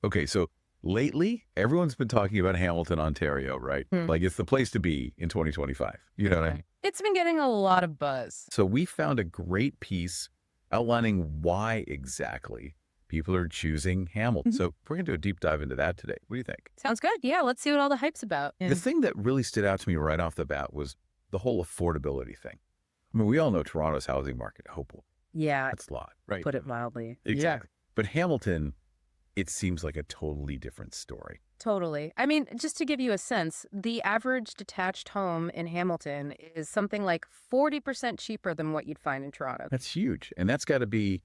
Okay, so lately, everyone's been talking about Hamilton, Ontario, right? Hmm. Like it's the place to be in 2025. You know what I mean? It's been getting a lot of buzz. So we found a great piece outlining why exactly people are choosing Hamilton. Mhm. So we're going to do a deep dive into that today. What do you think? Sounds good. Yeah, let's see what all the hype's about. The thing that really stood out to me right off the bat was the whole affordability thing. I mean, we all know Toronto's housing market. Hopeful. Yeah, That's a lot, right? put it mildly. Exactly. But Hamilton, it seems like a totally different story. Totally. I mean, just to give you a sense, the average detached home in Hamilton is something like 40% cheaper than what you'd find in Toronto. That's huge. And that's got to be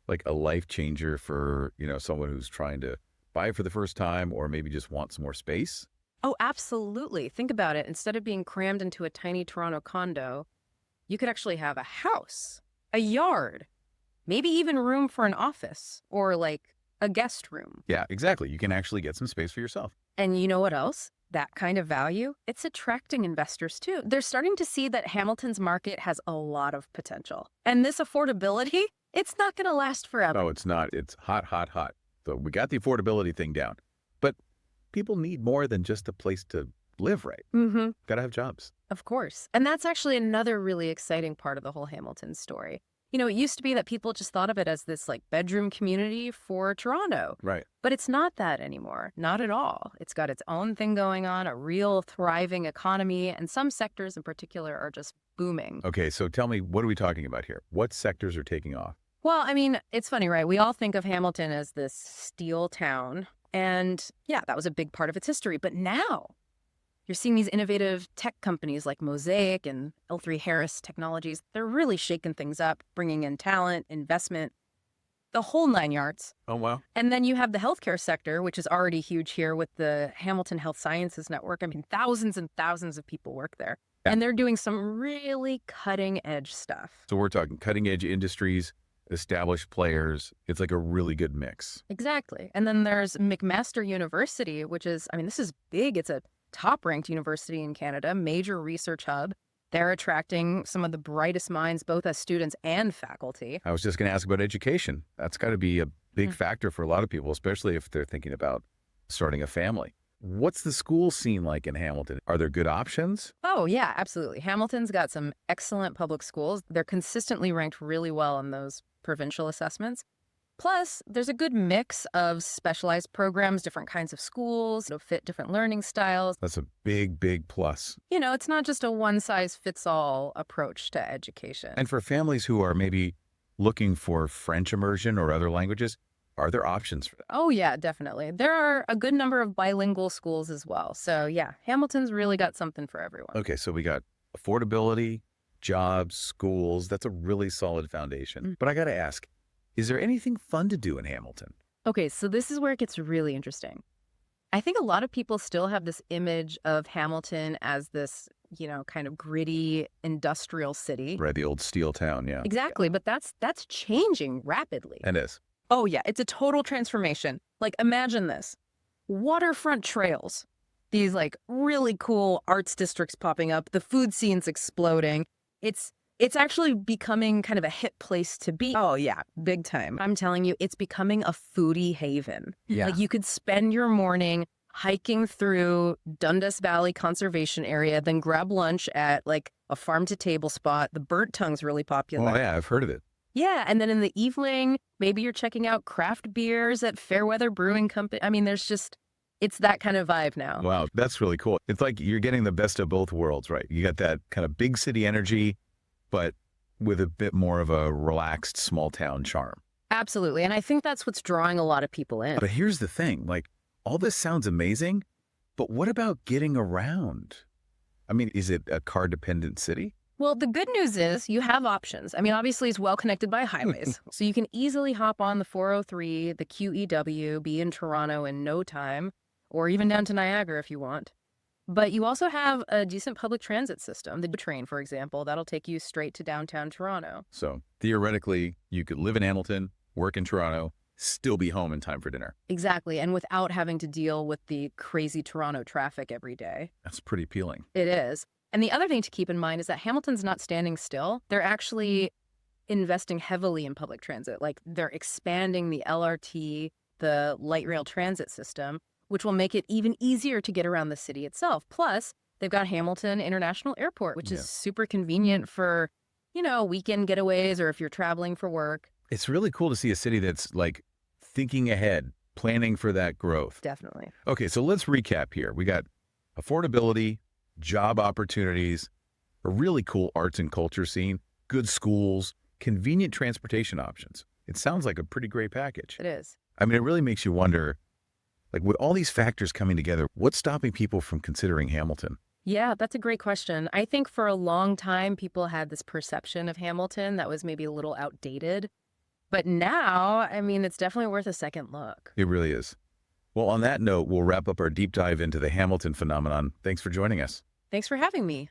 like a life changer for, someone who's trying to buy for the first time or maybe just wants more space. Oh, absolutely. Think about it. Instead of being crammed into a tiny Toronto condo, you could actually have a house, a yard, maybe even room for an office or like a guest room. Yeah, exactly. You can actually get some space for yourself. And you know what else? That kind of value, it's attracting investors too. They're starting to see that Hamilton's market has a lot of potential. And this affordability, it's not going to last forever. No, it's not. It's hot, hot, hot. So we got the affordability thing down. But people need more than just a place to live, right? Mm-hmm. Got to have jobs. Of course. And that's actually another really exciting part of the whole Hamilton story. You know, it used to be that people just thought of it as this like bedroom community for Toronto. Right. But it's not that anymore. Not at all. It's got its own thing going on, a real thriving economy, and some sectors in particular are just booming. Okay, so tell me, what are we talking about here? What sectors are taking off? Well, I mean, it's funny, right? We all think of Hamilton as this steel town. And yeah, that was a big part of its history. But now you're seeing these innovative tech companies like Mosaic and L3 Harris Technologies. They're really shaking things up, bringing in talent, investment, the whole nine yards. Oh, wow. And then you have the healthcare sector, which is already huge here with the Hamilton Health Sciences Network. I mean, thousands and thousands of people work there. Yeah. And they're doing some really cutting edge stuff. So we're talking cutting edge industries, established players. It's like a really good mix. Exactly. And then there's McMaster University, which is, I mean, this is big. It's a top-ranked university in Canada, major research hub. They're attracting some of the brightest minds, both as students and faculty. I was just going to ask about education. That's got to be a big factor for a lot of people, especially if they're thinking about starting a family. What's the school scene like in Hamilton? Are there good options? Oh, yeah, absolutely. Hamilton's got some excellent public schools. They're consistently ranked really well in those provincial assessments. Plus, there's a good mix of specialized programs, different kinds of schools that fit different learning styles. That's a big, big plus. You know, it's not just a one-size-fits-all approach to education. And for families who are maybe looking for French immersion or other languages, are there options for that? Oh, yeah, definitely. There are a good number of bilingual schools as well. So, yeah, Hamilton's really got something for everyone. Okay, so we got affordability, jobs, schools. That's a really solid foundation. But I got to ask, is there anything fun to do in Hamilton? Okay, so this is where it gets really interesting. I think a lot of people still have this image of Hamilton as this, kind of gritty industrial city. Right, the old steel town, yeah. Exactly, but that's changing rapidly. And is. Oh, yeah, it's a total transformation. Like, imagine this. Waterfront trails. These, like, really cool arts districts popping up. The food scene's exploding. It's actually becoming kind of a hip place to be. Oh, yeah, big time. I'm telling you, it's becoming a foodie haven. Yeah. Like, you could spend your morning hiking through Dundas Valley Conservation Area, then grab lunch at, like, a farm-to-table spot. The burnt tongue's really popular. Oh, yeah, I've heard of it. Yeah, and then in the evening, maybe you're checking out craft beers at Fairweather Brewing Company. I mean, it's that kind of vibe now. Wow, that's really cool. It's like you're getting the best of both worlds, right? You got that kind of big city energy, but with a bit more of a relaxed small town charm. Absolutely, and I think that's what's drawing a lot of people in. But here's the thing, like, all this sounds amazing, but what about getting around? I mean, is it a car-dependent city? Well, the good news is you have options. I mean, obviously, it's well connected by highways. So you can easily hop on the 403, the QEW, be in Toronto in no time, or even down to Niagara if you want. But you also have a decent public transit system. The train, for example, that'll take you straight to downtown Toronto. So theoretically, you could live in Hamilton, work in Toronto, still be home in time for dinner. Exactly, and without having to deal with the crazy Toronto traffic every day. That's pretty appealing. It is. And the other thing to keep in mind is that Hamilton's not standing still. They're actually investing heavily in public transit. Like, they're expanding the LRT. the light rail transit system, which will make it even easier to get around the city itself. Plus, they've got Hamilton International Airport, which is super convenient for, weekend getaways or if you're traveling for work. It's really cool to see a city that's like thinking ahead, planning for that growth. Definitely. Okay, so let's recap here. We got affordability, job opportunities, a really cool arts and culture scene, good schools, convenient transportation options. It sounds like a pretty great package. It is. I mean, it really makes you wonder, like with all these factors coming together, what's stopping people from considering Hamilton? Yeah, that's a great question. I think for a long time, people had this perception of Hamilton that was maybe a little outdated. But now, I mean, it's definitely worth a second look. It really is. Well, on that note, we'll wrap up our deep dive into the Hamilton phenomenon. Thanks for joining us. Thanks for having me.